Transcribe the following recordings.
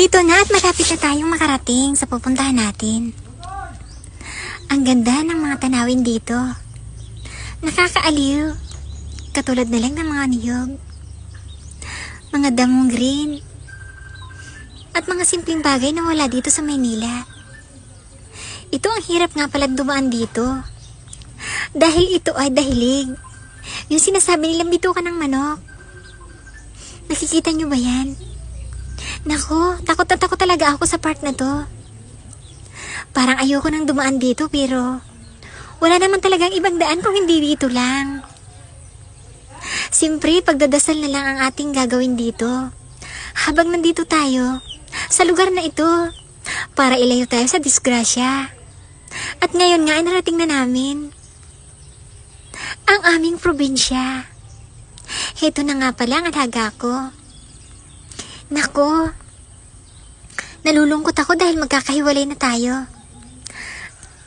Ito na at malapit na tayong makarating sa pupuntahan natin. Ang ganda ng mga tanawin dito. Nakakaaliw. Katulad na lang ng mga niyog. Mga damong green. At mga simpleng bagay na wala dito sa Maynila. Ito ang hirap nga pala dumaan dito. Dahil ito ay dahilig. Yung sinasabi nilang bituka ng manok. Nakikita nyo ba yan? Nako, takot na takot talaga ako sa part na to. Parang ayoko nang dumaan dito pero wala naman talagang ibang daan kung hindi dito lang. Siyempre, pagdadasal na lang ang ating gagawin dito. Habang nandito tayo, sa lugar na ito, para ilayo tayo sa disgrasya. At ngayon nga ay narating na namin ang aming probinsya. Heto na nga pala ang alaga ko. Nako, nalulungkot ako dahil magkakahiwalay na tayo.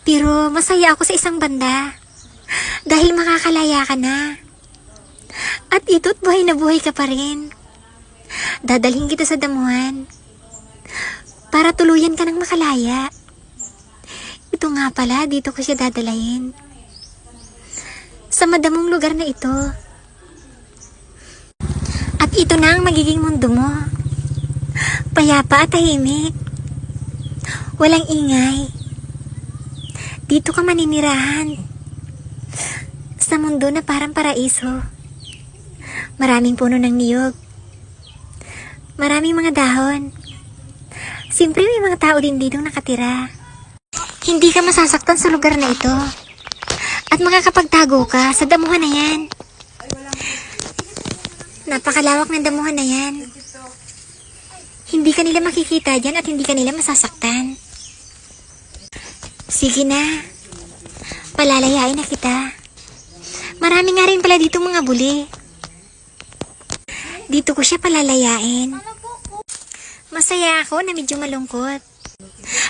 Pero masaya ako sa isang banda dahil makakalaya ka na. At ito't buhay na buhay ka pa rin. Dadalhin kita sa damuhan para tuluyan ka ng makalaya. Ito nga pala, dito ko siya dadalahin. Sa madamong lugar na ito. At ito na ang magiging mundo mo. Payapa at tahimik. Walang ingay. Dito ka maninirahan. Sa mundo na parang paraiso. Maraming puno ng niyog. Maraming mga dahon. Siyempre may mga tao din dito nakatira. Hindi ka masasaktan sa lugar na ito. At makakapagtago ka sa damuhan na yan. Napakalawak ng damuhan na yan. Hindi ka nila makikita dyan at hindi ka nila masasaktan. Sige na. Palalayain na kita. Marami nga rin pala dito mga buli. Dito ko siya palalayain. Masaya ako na medyo malungkot.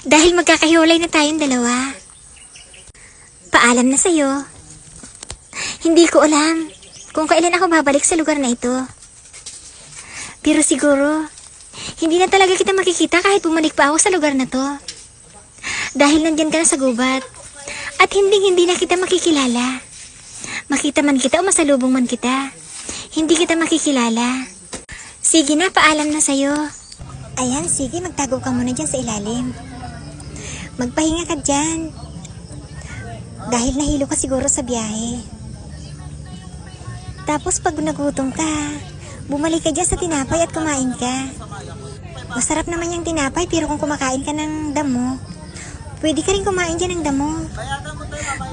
Dahil magkakahiwalay na tayong dalawa. Paalam na sa'yo. Hindi ko alam kung kailan ako babalik sa lugar na ito. Pero siguro, hindi na talaga kita makikita kahit bumalik pa ako sa lugar na to. Dahil nandyan ka na sa gubat. At hindi na kita makikilala. Makita man kita o masalubong man kita, hindi kita makikilala. Sige na, paalam na sa'yo. Ayan, sige, magtago ka muna dyan sa ilalim. Magpahinga ka dyan. Dahil nahilo ka siguro sa biyahe. Tapos pag nagutom ka, bumalik ka dyan sa tinapay at kumain ka. Masarap naman yung tinapay pero kung kumakain ka ng damo, pwede ka rin kumain dyan ng damo.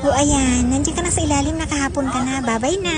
O ayan, nandiyan ka na sa ilalim, nakahapon ka na. Bye-bye na.